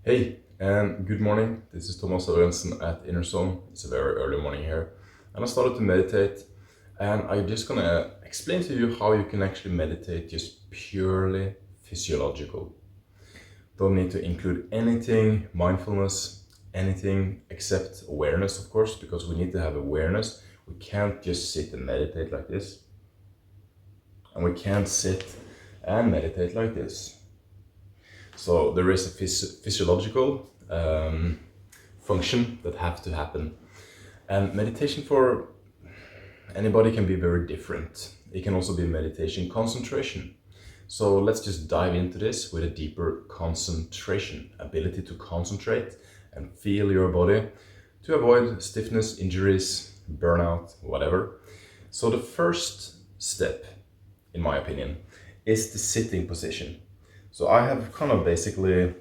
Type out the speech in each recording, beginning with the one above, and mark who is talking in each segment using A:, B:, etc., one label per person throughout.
A: Hey, and good morning. This is Thomas Lorentzen at Inner Zone. It's a very early morning here, and I started to meditate. And I'm just gonna explain to you how you can actually meditate just purely physiological. Don't need to include anything mindfulness, anything except awareness, of course, because we need to have awareness. We can't just sit and meditate like this, and we can't sit and meditate like this. So there is a physiological function that have to happen. And meditation for anybody can be very different. It can also be meditation concentration. So let's just dive into this with a deeper concentration, ability to concentrate and feel your body to avoid stiffness, injuries, burnout, whatever. So the first step, in my opinion, is the sitting position. So I have kind of basically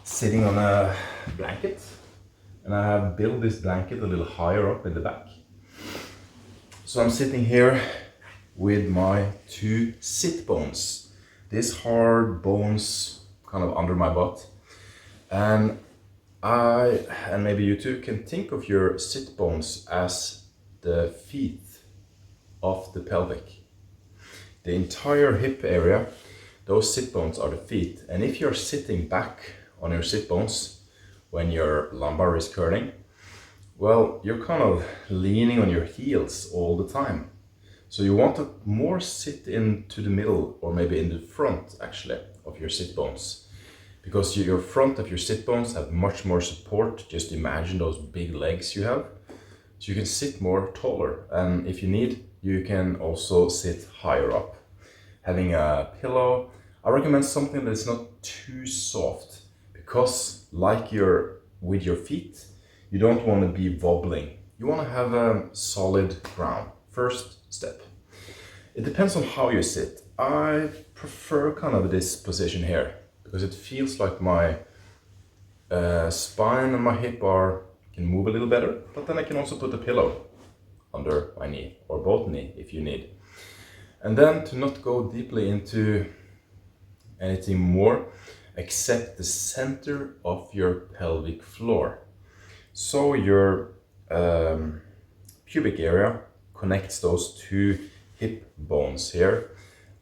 A: sitting on a blanket, and I have built this blanket a little higher up in the back. So I'm sitting here with my two sit bones, these hard bones kind of under my butt. And and maybe you too, can think of your sit bones as the feet of the pelvic. The entire hip area, those sit bones are the feet. And if you're sitting back on your sit bones when your lumbar is curling, well, you're kind of leaning on your heels all the time. So you want to more sit into the middle, or maybe in the front actually, of your sit bones. Because your front of your sit bones have much more support. Just imagine those big legs you have. So you can sit more taller. And if you need, you can also sit higher up. Having a pillow, I recommend something that's not too soft, because like with your feet, you don't want to be wobbling. You want to have a solid ground. First step. It depends on how you sit. I prefer kind of this position here because it feels like my spine and my hip can move a little better, but then I can also put a pillow under my knee or both knee if you need. And then to not go deeply into anything more, except the center of your pelvic floor. So your pubic area connects those two hip bones here,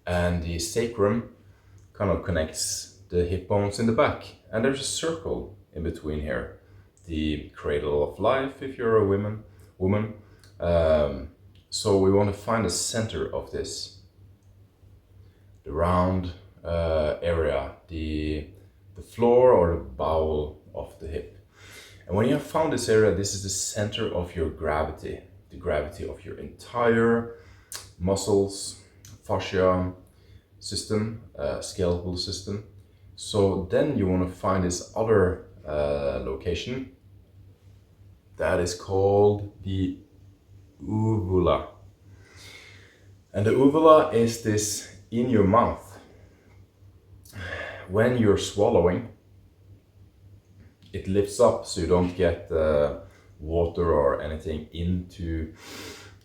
A: and the sacrum kind of connects the hip bones in the back. And there's a circle in between here, the cradle of life if you're a woman. So we want to find the center of this, the round area, the floor or the bowel of the hip. And when you have found this area, this is the center of your gravity, the gravity of your entire muscles, fascia system, skeletal system. So then you want to find this other location that is called the uvula. And the uvula is this in your mouth. When you're swallowing, it lifts up so you don't get water or anything into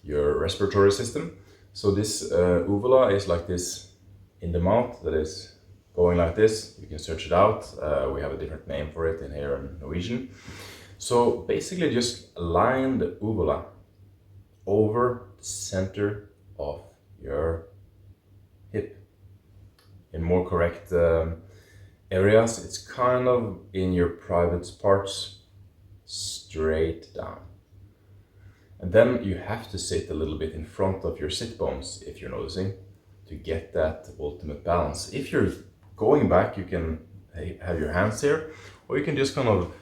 A: your respiratory system. So this uvula is like this in the mouth, that is going like this. You can search it out. We have a different name for it in here in Norwegian. So basically just align the uvula over the center of your hip. In more correct areas, it's kind of in your private parts, straight down. And then you have to sit a little bit in front of your sit bones, if you're noticing, to get that ultimate balance. If you're going back, you can have your hands here, or you can just kind of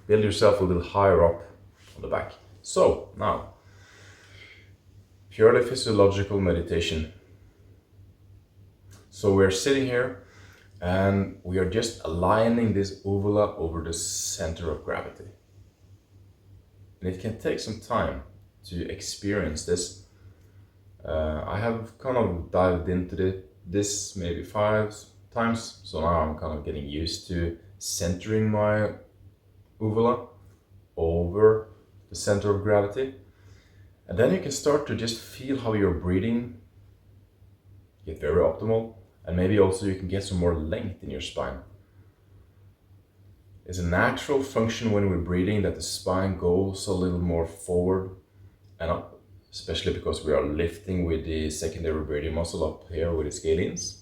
A: build yourself a little higher up on the back. So now, purely physiological meditation. So we're sitting here and we are just aligning this uvula over the center of gravity. And it can take some time to experience this. I have kind of dived into this maybe 5 times, so now I'm kind of getting used to centering my uvula over the center of gravity. And then you can start to just feel how you're breathing get very optimal, and maybe also you can get some more length in your spine. It's a natural function when we're breathing that the spine goes a little more forward and up, especially because we are lifting with the secondary breathing muscle up here with the scalenes.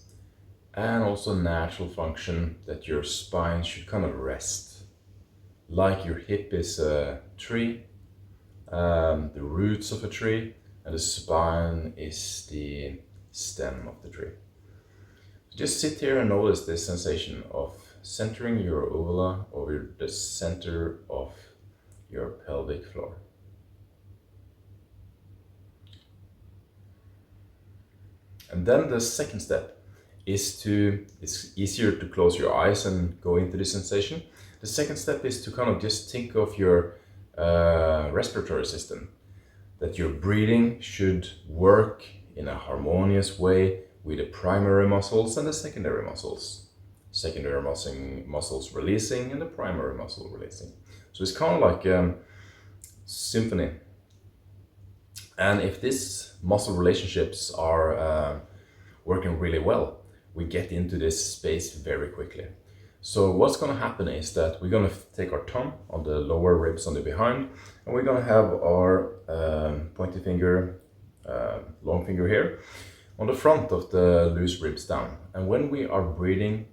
A: And also natural function that your spine should kind of rest, like your hip is a tree, the roots of a tree, and the spine is the stem of the tree. Just sit here and notice this sensation of centering your uvula over the center of your pelvic floor. And then the second step is it's easier to close your eyes and go into the sensation. The second step is to kind of just think of your respiratory system, that your breathing should work in a harmonious way with the primary muscles and the secondary muscles. Secondary muscles releasing and the primary muscle releasing. So it's kind of like a symphony. And if these muscle relationships are working really well, we get into this space very quickly. So what's going to happen is that we're going to take our thumb on the lower ribs on the behind, and we're going to have our pointy finger, long finger here, on the front of the loose ribs down. And when we are breathing,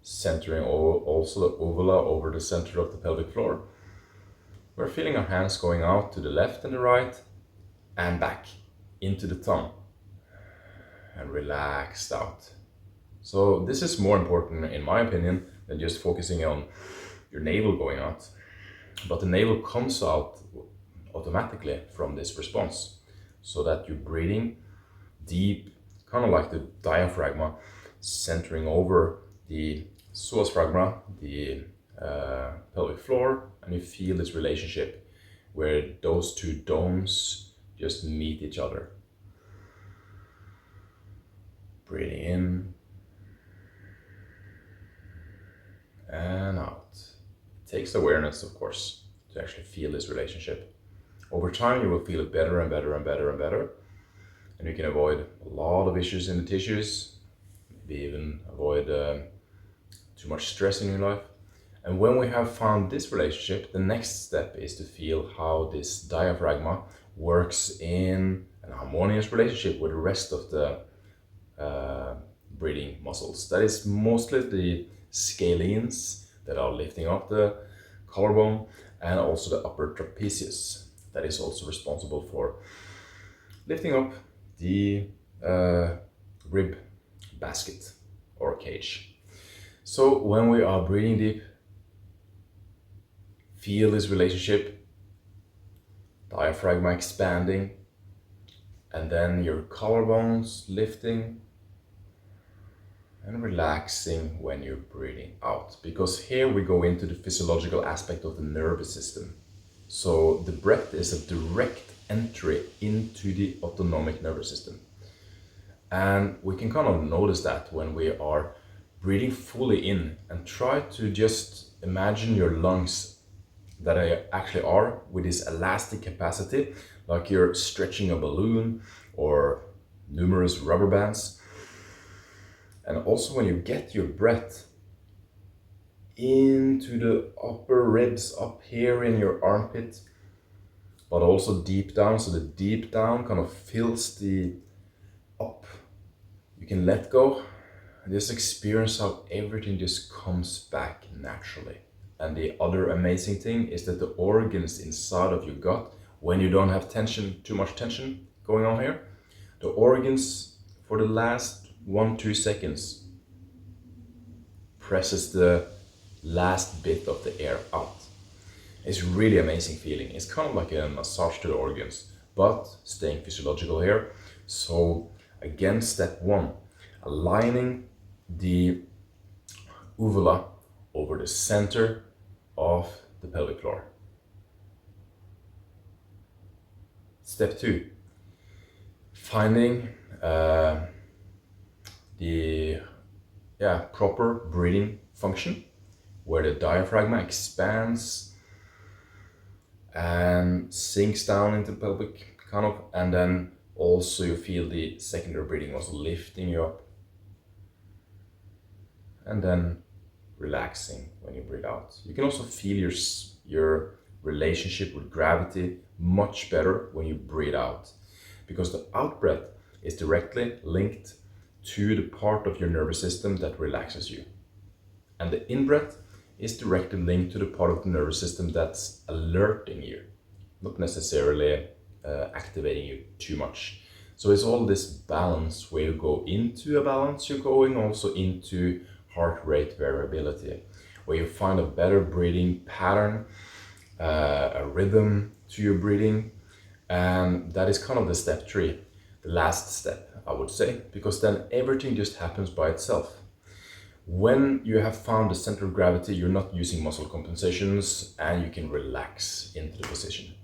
A: centering also the uvula over the center of the pelvic floor, we're feeling our hands going out to the left and the right, and back into the thumb, and relaxed out. So this is more important, in my opinion, than just focusing on your navel going out. But the navel comes out automatically from this response, so that you're breathing deep, kind of like the diaphragm, centering over the zoophragma, the pelvic floor, and you feel this relationship where those two domes just meet each other. Breathing in and out. It takes awareness, of course, to actually feel this relationship. Over time, you will feel it better and better and better and better. And you can avoid a lot of issues in the tissues, maybe even avoid too much stress in your life. And when we have found this relationship, the next step is to feel how this diaphragm works in an harmonious relationship with the rest of the breathing muscles. That is mostly the scalenes that are lifting up the collarbone, and also the upper trapezius that is also responsible for lifting up the rib basket or cage. So when we are breathing deep, feel this relationship, diaphragm expanding, and then your collarbones lifting and relaxing when you're breathing out. Because here we go into the physiological aspect of the nervous system. So the breath is a direct entry into the autonomic nervous system. And we can kind of notice that when we are breathing fully in, and try to just imagine your lungs that actually are with this elastic capacity, like you're stretching a balloon or numerous rubber bands. And also when you get your breath into the upper ribs up here in your armpit, but also deep down, so the deep down kind of fills the up. You can let go and just experience how everything just comes back naturally. And the other amazing thing is that the organs inside of your gut, when you don't have tension, too much tension going on here, the organs for the last 1-2 seconds presses the last bit of the air out. It's really amazing feeling. It's kind of like a massage to the organs, but staying physiological here. So again, step 1, aligning the uvula over the center of the pelvic floor. Step 2, finding the proper breathing function, where the diaphragm expands and sinks down into the pelvic kind of, and then also you feel the secondary breathing muscle lifting you up, and then relaxing when you breathe out. You can also feel your relationship with gravity much better when you breathe out, because the out breath is directly linked to the part of your nervous system that relaxes you. And the in breath is directly linked to the part of the nervous system that's alerting you, not necessarily activating you too much. So it's all this balance. Where you go into a balance, you're going also into heart rate variability, where you find a better breathing pattern, a rhythm to your breathing. And that is kind of the step 3, the last step, I would say, because then everything just happens by itself. When you have found the center of gravity, you're not using muscle compensations and you can relax into the position.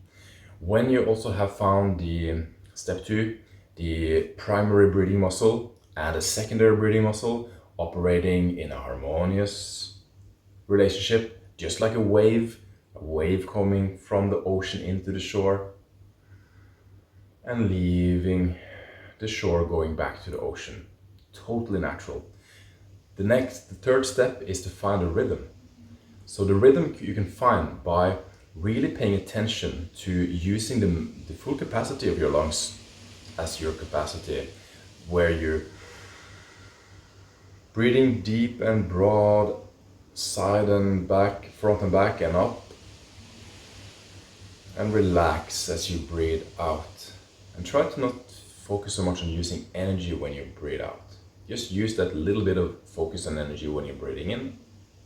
A: When you also have found the step 2, the primary breathing muscle and the secondary breathing muscle operating in a harmonious relationship, just like a wave coming from the ocean into the shore and leaving the shore going back to the ocean. Totally natural. The third step is to find a rhythm. So the rhythm you can find by really paying attention to using the full capacity of your lungs as your capacity, where you're breathing deep and broad, side and back, front and back and up, and relax as you breathe out. And try to not focus so much on using energy when you breathe out. Just use that little bit of focus and energy when you're breathing in,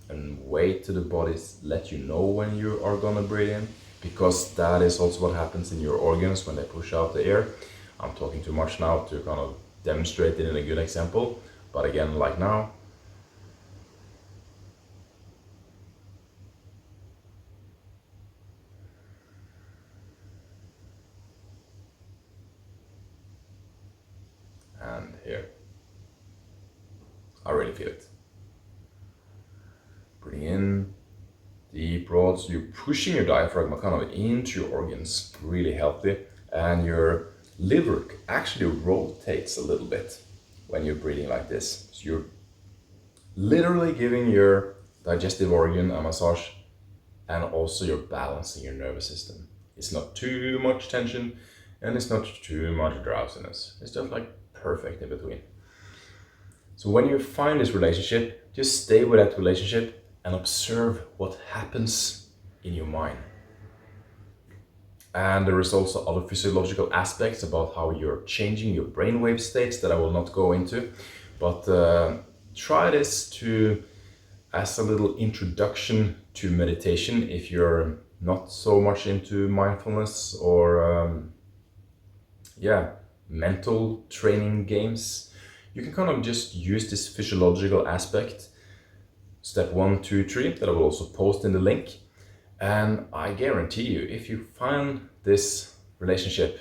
A: and wait till the body let you know when you are gonna breathe in, because that is also what happens in your organs when they push out the air. I'm talking too much now to kind of demonstrate it in a good example, but again, like now. And here. I really feel it. Breathing in, deep, broad, so you're pushing your diaphragm kind of into your organs, really healthy, and your liver actually rotates a little bit when you're breathing like this. So you're literally giving your digestive organ a massage, and also you're balancing your nervous system. It's not too much tension and it's not too much drowsiness. It's just like perfect in between. So when you find this relationship, just stay with that relationship and observe what happens in your mind. And there is also other physiological aspects about how you're changing your brainwave states that I will not go into, but try this as a little introduction to meditation if you're not so much into mindfulness or mental training games. You can kind of just use this physiological aspect, step 1, 2, 3, that I will also post in the link. And I guarantee you, if you find this relationship,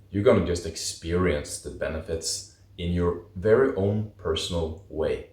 A: you're gonna just experience the benefits in your very own personal way.